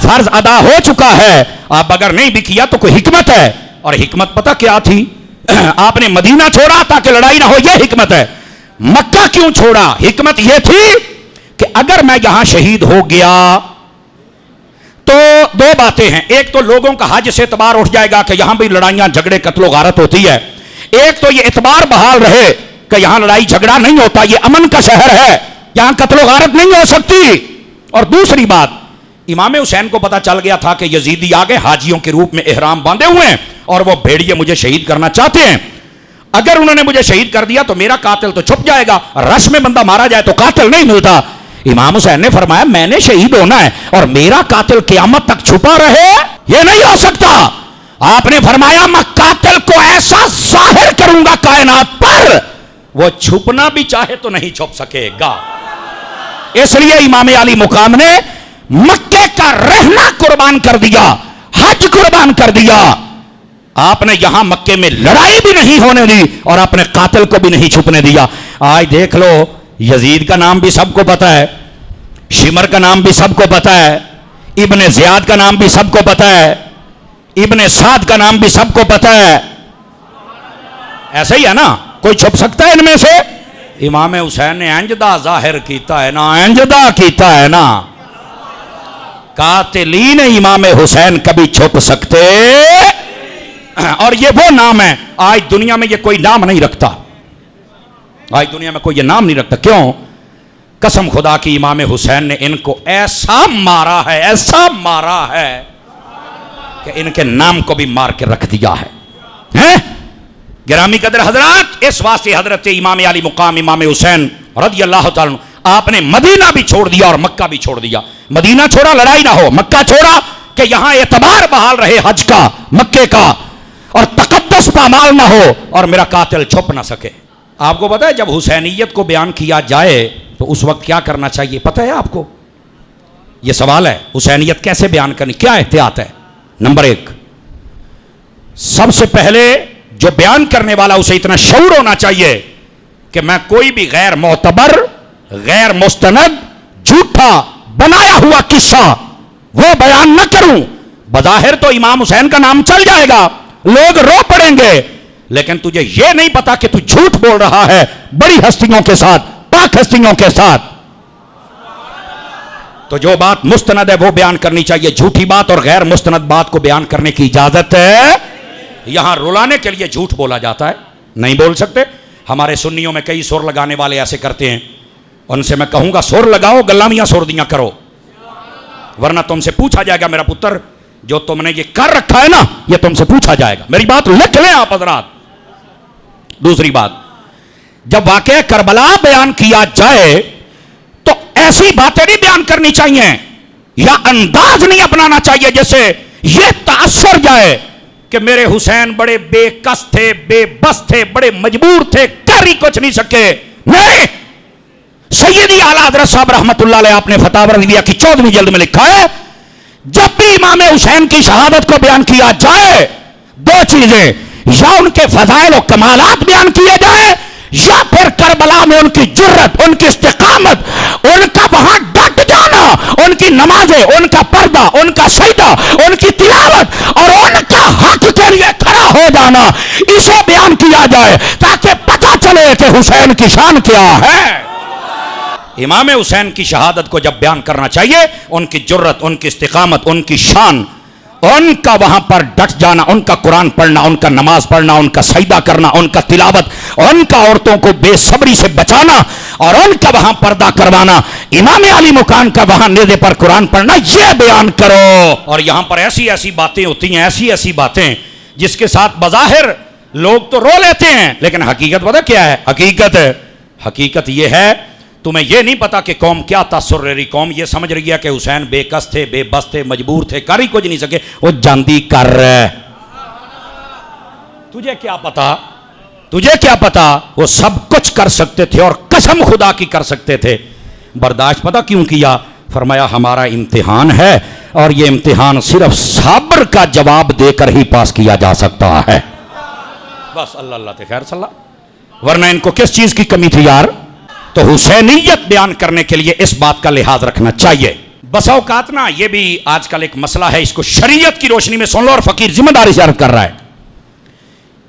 S1: فرض ادا ہو چکا ہے. آپ اگر نہیں بھی کیا تو کوئی حکمت ہے, اور حکمت پتہ کیا تھی؟ آپ نے مدینہ چھوڑا تاکہ لڑائی نہ ہو, یہ حکمت ہے. مکہ کیوں چھوڑا؟ حکمت یہ تھی کہ اگر میں یہاں شہید ہو گیا تو 2 باتیں ہیں. ایک تو لوگوں کا حج سے اعتبار اٹھ جائے گا کہ یہاں بھی لڑائیاں جھگڑے قتل و غارت ہوتی ہے. ایک تو یہ اعتبار بحال رہے کہ یہاں لڑائی جھگڑا نہیں ہوتا, یہ امن کا شہر ہے, یہاں قتل و غارت نہیں ہو سکتی. اور دوسری بات, امام حسین کو پتا چل گیا تھا کہ یزیدی آگے حاجیوں کے روپ میں احرام باندھے ہوئے ہیں اور وہ بھیڑیے مجھے شہید کرنا چاہتے ہیں. اگر انہوں نے مجھے شہید کر دیا تو میرا قاتل تو چھپ جائے گا, رش میں بندہ مارا جائے تو قاتل نہیں ملتا. امام حسین نے فرمایا میں نے شہید ہونا ہے اور میرا قاتل قیامت تک چھپا رہے, یہ نہیں ہو سکتا. آپ نے فرمایا میں قاتل کو ایسا ظاہر کروں گا کائنات پر, وہ چھپنا بھی چاہے تو نہیں چھپ سکے گا. اس لیے امام علی مقام نے مکے کا رہنا قربان کر دیا, حج قربان کر دیا. آپ نے یہاں مکے میں لڑائی بھی نہیں ہونے دی اور اپنے قاتل کو بھی نہیں چھپنے دیا. آج دیکھ لو یزید کا نام بھی سب کو پتا ہے, شمر کا نام بھی سب کو پتا ہے, ابن زیاد کا نام بھی سب کو پتا ہے, ابن سعد کا نام بھی سب کو پتا ہے. ایسا ہی ہے نا, کوئی چھپ سکتا ہے ان میں سے؟ امام حسین نے انجدہ ظاہر کیتا ہے نا, انجدہ کیتا ہے نا. قاتلین امام حسین کبھی چھپ سکتے, اور یہ وہ نام ہے آج دنیا میں یہ کوئی نام نہیں رکھتا, آج دنیا میں کوئی یہ نام نہیں رکھتا. کیوں؟ قسم خدا کی امام حسین نے ان کو ایسا مارا ہے, ایسا مارا ہے کہ ان کے نام کو بھی مار کے رکھ دیا ہے. گرامی قدر حضرات, اس واسطے حضرت امام علی مقام امام حسین رضی اللہ تعالیٰ آپ نے مدینہ بھی چھوڑ دیا اور مکہ بھی چھوڑ دیا. مدینہ چھوڑا لڑائی نہ ہو, مکہ چھوڑا کہ یہاں اعتبار بحال رہے حج کا, مکے کا, اور تقدس پامال نہ ہو اور میرا قاتل چھپ نہ سکے. آپ کو پتا ہے جب حسینیت کو بیان کیا جائے تو اس وقت کیا کرنا چاہیے؟ پتہ ہے آپ کو؟ یہ سوال ہے, حسینیت کیسے بیان کرنی, کیا احتیاط ہے؟ نمبر 1, سب سے پہلے جو بیان کرنے والا اسے اتنا شعور ہونا چاہیے کہ میں کوئی بھی غیر معتبر, غیر مستند, جھوٹا بنایا ہوا قصہ وہ بیان نہ کروں. بظاہر تو امام حسین کا نام چل جائے گا, لوگ رو پڑیں گے, لیکن تجھے یہ نہیں پتا کہ تو جھوٹ بول رہا ہے بڑی ہستیوں کے ساتھ, پاک ہستیوں کے ساتھ. تو جو بات مستند ہے وہ بیان کرنی چاہیے, جھوٹی بات اور غیر مستند بات کو بیان کرنے کی اجازت ہے. یہاں رلانے کے لیے جھوٹ بولا جاتا ہے, نہیں بول سکتے. ہمارے سنیوں میں کئی سور لگانے والے ایسے کرتے ہیں, ان سے میں کہوں گا سور لگاؤ, گلامیاں سور دیاں کرو, ورنہ تم سے پوچھا جائے گا میرا پتر جو تم نے یہ کر رکھا ہے نا, یہ تم سے پوچھا جائے گا. میری بات لکھ لیں آپ حضرات. دوسری بات, جب واقعہ کربلا بیان کیا جائے تو ایسی باتیں نہیں بیان کرنی چاہیے یا انداز نہیں اپنانا چاہیے جیسے یہ تاثر جائے کہ میرے حسین بڑے بے کس تھے, بے بس تھے, بڑے مجبور تھے, کر ہی کچھ نہیں سکے. نہیں, سیدی اعلیٰ حضرت صاحب رحمت اللہ علیہ آپ نے فتاوی رضویہ کی 14ویں جلد میں لکھا ہے, جب بھی امام حسین کی شہادت کو بیان کیا جائے, دو چیزیں, یا ان کے فضائل و کمالات بیان کیے جائیں یا پھر کربلا میں ان کی جرت, ان کی استقامت, ان کا وہاں ڈٹ جانا, ان کی نمازیں, ان کا پردہ, ان کا سجدہ, ان کی تلاوت اور ان کا حق کے لیے کھڑا ہو جانا, اسے بیان کیا جائے تاکہ پتہ چلے کہ حسین کی شان کیا ہے. امام حسین کی شہادت کو جب بیان کرنا چاہیے, ان کی جرت, ان کی استقامت, ان کی شان, ان کا وہاں پر ڈٹ جانا, ان کا قرآن پڑھنا, ان کا نماز پڑھنا, ان کا سجدہ کرنا, ان کا تلاوت, ان کا عورتوں کو بے صبری سے بچانا اور ان کا وہاں پردہ کروانا, امام علی مقام کا وہاں نیزے پر قرآن پڑھنا, یہ بیان کرو. اور یہاں پر ایسی ایسی باتیں ہوتی ہیں, ایسی ایسی باتیں جس کے ساتھ بظاہر لوگ تو رو لیتے ہیں, لیکن حقیقت پتہ کیا ہے؟ حقیقت یہ ہے, تمہیں یہ نہیں پتا کہ قوم کیا تاثر رہی. قوم یہ سمجھ رہی ہے کہ حسین بے کس تھے, بے بس تھے, مجبور تھے, کر ہی کچھ نہیں سکے, وہ جاندی کر رہے. تجھے کیا پتا وہ سب کچھ کر سکتے تھے اور قسم خدا کی کر سکتے تھے. برداشت پتا کیوں کیا؟ فرمایا ہمارا امتحان ہے اور یہ امتحان صرف صبر کا جواب دے کر ہی پاس کیا جا سکتا ہے. بس اللہ اللہ تے خیر صلی اللہ, ورنہ ان کو کس چیز کی کمی تھی یار. تو حسینیت بیان کرنے کے لیے اس بات کا لحاظ رکھنا چاہیے. بسا اوقات نا یہ بھی آج کل ایک مسئلہ ہے, اس کو شریعت کی روشنی میں سن لو اور فقیر ذمہ داری سے عرض کر رہا ہے.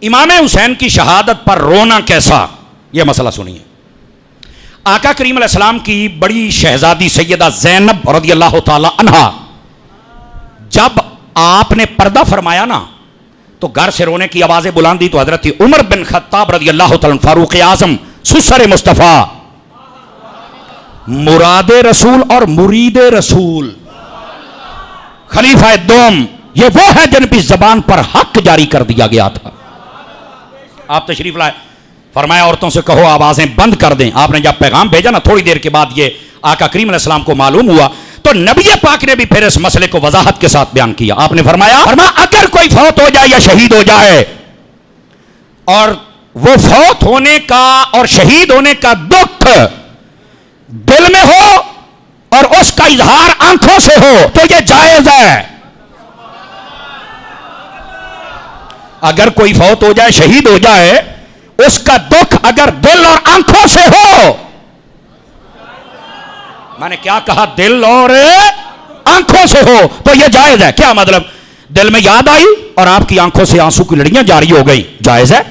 S1: امام حسین کی شہادت پر رونا کیسا, یہ مسئلہ سنیے. آقا کریم علیہ السلام کی بڑی شہزادی سیدہ زینب رضی اللہ تعالی عنہا جب آپ نے پردہ فرمایا نا تو گھر سے رونے کی آوازیں بلند دی تو حضرت عمر بن خطاب رضی اللہ تعالی فاروق اعظم سسر مصطفیٰ, مراد رسول اور مرید رسول, خلیفہ دوم, یہ وہ ہے جن کی زبان پر حق جاری کر دیا گیا تھا. آپ تشریف لائے, فرمایا عورتوں سے کہو آوازیں بند کر دیں. آپ نے جب پیغام بھیجا نا تھوڑی دیر کے بعد یہ آقا کریم علیہ السلام کو معلوم ہوا تو نبی پاک نے بھی پھر اس مسئلے کو وضاحت کے ساتھ بیان کیا. آپ نے فرمایا اگر کوئی فوت ہو جائے یا شہید ہو جائے اور وہ فوت ہونے کا اور شہید ہونے کا دکھ دل میں ہو اور اس کا اظہار آنکھوں سے ہو تو یہ جائز ہے. اگر کوئی فوت ہو جائے, شہید ہو جائے, اس کا دکھ اگر دل اور آنکھوں سے ہو میں نے کیا کہا؟ دل اور آنکھوں سے ہو تو یہ جائز ہے. کیا مطلب؟ دل میں یاد آئی اور آپ کی آنکھوں سے آنسو کی لڑیاں جاری ہو گئی, جائز ہے.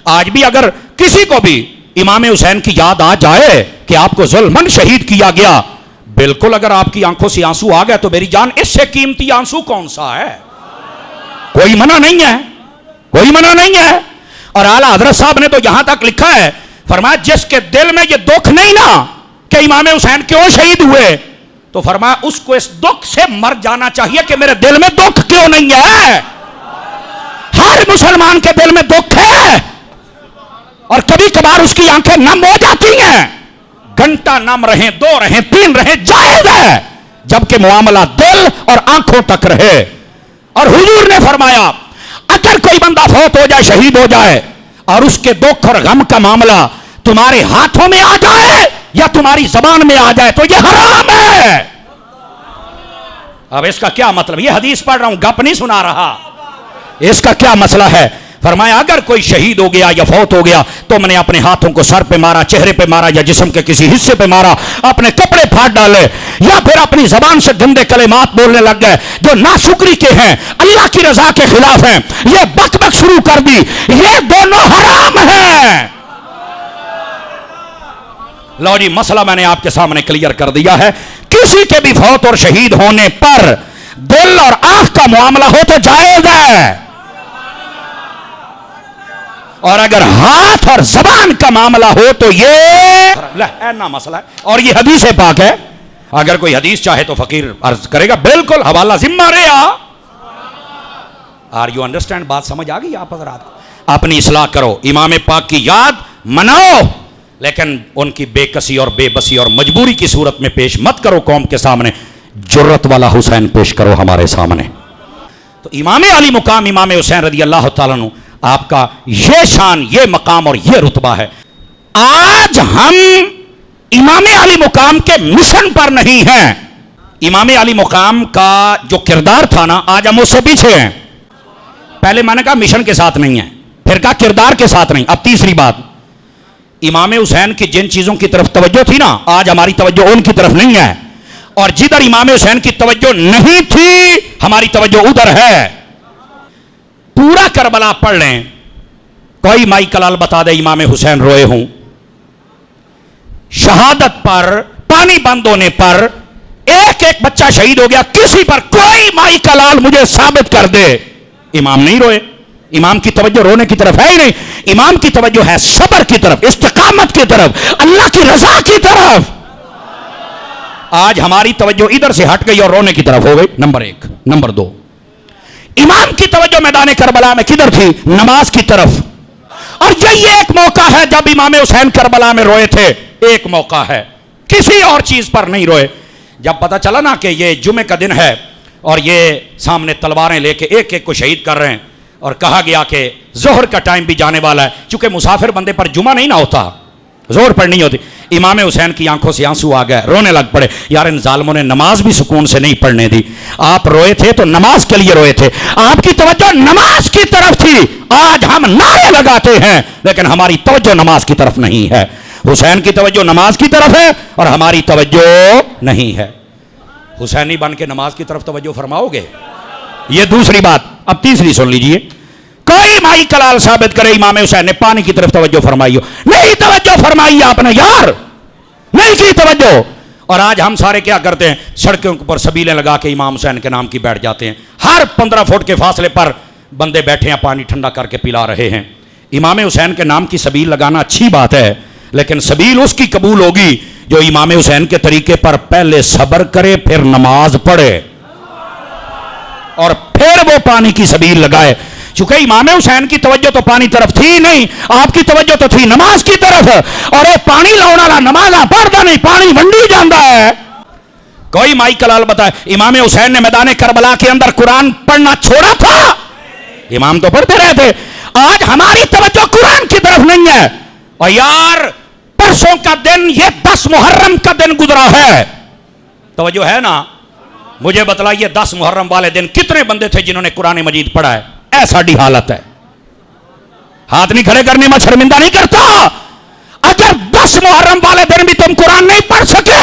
S1: آج بھی اگر کسی کو بھی امام حسین کی یاد آ جائے کہ آپ کو ظلمن شہید کیا گیا, بالکل اگر آپ کی آنکھوں سے آنسو آ گئے تو میری جان اس سے قیمتی آنسو کون سا ہے؟ کوئی منع نہیں ہے, کوئی منع نہیں ہے. اور اعلیٰ حضرت صاحب نے تو یہاں تک لکھا ہے, فرمایا جس کے دل میں یہ دکھ نہیں نا کہ امام حسین کیوں شہید ہوئے, تو فرمایا اس کو اس دکھ سے مر جانا چاہیے کہ میرے دل میں دکھ کیوں نہیں ہے. ہر مسلمان کے دل میں دکھ ہے اور کبھی کبھار اس کی آنکھیں نم ہو جاتی ہیں. گھنٹہ نم رہیں, 2 رہیں, 3 رہیں, جائز ہے, جبکہ معاملہ دل اور آنکھوں تک رہے. اور حضور نے فرمایا اگر کوئی بندہ فوت ہو جائے, شہید ہو جائے, اور اس کے دکھ اور غم کا معاملہ تمہارے ہاتھوں میں آ جائے یا تمہاری زبان میں آ جائے تو یہ حرام ہے. اب اس کا کیا مطلب؟ یہ حدیث پڑھ رہا ہوں, گپ نہیں سنا رہا. اس کا کیا مسئلہ ہے؟ فرمایا اگر کوئی شہید ہو گیا یا فوت ہو گیا, تم نے اپنے ہاتھوں کو سر پہ مارا, چہرے پہ مارا, یا جسم کے کسی حصے پہ مارا, اپنے کپڑے پھاڑ ڈالے, یا پھر اپنی زبان سے گندے کلمات بولنے لگ گئے جو ناشکری کے ہیں, اللہ کی رضا کے خلاف ہیں, یہ بک بک شروع کر دی, یہ دونوں حرام ہیں. لو جی, مسئلہ میں نے آپ کے سامنے کلیئر کر دیا ہے. کسی کے بھی فوت اور شہید ہونے پر دل اور آنکھ کا معاملہ ہو تو جائز ہے, اور اگر ہاتھ اور زبان کا معاملہ ہو تو یہ اینا مسئلہ ہے. اور یہ حدیث پاک ہے. اگر کوئی حدیث چاہے تو فقیر عرض کرے گا, بالکل حوالہ ذمہ رہا. Are you understand? بات سمجھ آ گئی آپ حضرات کو؟ اپنی اصلاح کرو, امام پاک کی یاد مناؤ, لیکن ان کی بے کسی اور بے بسی اور مجبوری کی صورت میں پیش مت کرو قوم کے سامنے. جرت والا حسین پیش کرو ہمارے سامنے. تو امام علی مقام امام حسین رضی اللہ تعالیٰ عنہ, آپ کا یہ شان, یہ مقام اور یہ رتبہ ہے. آج ہم امام علی مقام کے مشن پر نہیں ہیں. امام علی مقام کا جو کردار تھا نا, آج ہم اس سے پیچھے ہیں. پہلے میں نے کہا مشن کے ساتھ نہیں ہے, پھر کہا کردار کے ساتھ نہیں. اب تیسری بات, امام حسین کی جن چیزوں کی طرف توجہ تھی نا, آج ہماری توجہ ان کی طرف نہیں ہے, اور جدھر امام حسین کی توجہ نہیں تھی ہماری توجہ ادھر ہے. پورا کربلا پڑھ لیں, کوئی مائی کلال بتا دے امام حسین روئے ہوں. شہادت پر, پانی بند ہونے پر ایک ایک بچہ شہید ہو گیا, کسی پر کوئی مائی کلال مجھے ثابت کر دے امام نہیں روئے. امام کی توجہ رونے کی طرف ہے ہی نہیں. امام کی توجہ ہے صبر کی طرف, استقامت کی طرف, اللہ کی رضا کی طرف. آج ہماری توجہ ادھر سے ہٹ گئی اور رونے کی طرف ہو گئی. نمبر 1. نمبر 2, امام کی توجہ میدان کربلا میں کدھر تھی؟ نماز کی طرف. اور یہی ایک موقع ہے جب امام حسین کربلا میں روئے تھے. ایک موقع ہے, کسی اور چیز پر نہیں روئے. جب پتا چلا نا کہ یہ جمعے کا دن ہے اور یہ سامنے تلواریں لے کے ایک ایک کو شہید کر رہے ہیں, اور کہا گیا کہ ظہر کا ٹائم بھی جانے والا ہے, چونکہ مسافر بندے پر جمعہ نہیں نہ ہوتا, ظہر پڑھنی ہوتی. امام حسین کی آنکھوں سے آنسو آ گئے, رونے لگ پڑے. یار ان ظالموں نے نماز بھی سکون سے نہیں پڑھنے دی. آپ روئے تھے تو نماز کے لیے روئے تھے, آپ کی توجہ نماز کی طرف تھی. آج ہم نعرے لگاتے ہیں لیکن ہماری توجہ نماز کی طرف نہیں ہے. حسین کی توجہ نماز کی طرف ہے اور ہماری توجہ نہیں ہے. حسینی بن کے نماز کی طرف توجہ فرماؤ گے؟ یہ دوسری بات. اب تیسری سن لیجئے, کوئی مائی کلال ثابت کرے امام حسین نے پانی کی طرف توجہ فرمائی ہو. نہیں توجہ فرمائی آپ نے یار, نہیں کی توجہ. اور آج ہم سارے کیا کرتے ہیں, سڑکوں پر سبیلیں لگا کے امام حسین کے نام کی بیٹھ جاتے ہیں. ہر 15 فٹ کے فاصلے پر بندے بیٹھے ہیں, پانی ٹھنڈا کر کے پلا رہے ہیں. امام حسین کے نام کی سبیل لگانا اچھی بات ہے, لیکن سبیل اس کی قبول ہوگی جو امام حسین کے طریقے پر پہلے صبر کرے, پھر نماز پڑھے, اور پھر وہ پانی کی سبیل لگائے. چونکہ امام حسین کی توجہ تو پانی طرف تھی نہیں, آپ کی توجہ تو تھی نماز کی طرف, اور یہ پانی لاؤنا لا نماز پڑھتا نہیں, پانی ونڈی جاندہ ہے. کوئی مائی کلال بتائے امام حسین نے میدان کربلا کے اندر قرآن پڑھنا چھوڑا تھا؟ امام تو پڑھتے رہے تھے. آج ہماری توجہ قرآن کی طرف نہیں ہے. اور یار پرسوں کا دن, یہ 10 محرم کا دن گزرا ہے, توجہ ہے نا؟ مجھے بتلائیے 10 محرم والے دن کتنے بندے تھے جنہوں نے قرآن مجید پڑھا ہے؟ ایسا ڈی حالت ہے, ہاتھ نہیں کھڑے کرنے میں شرمندہ نہیں کرتا. اگر 10 محرم والے دن بھی تم قرآن نہیں پڑھ سکے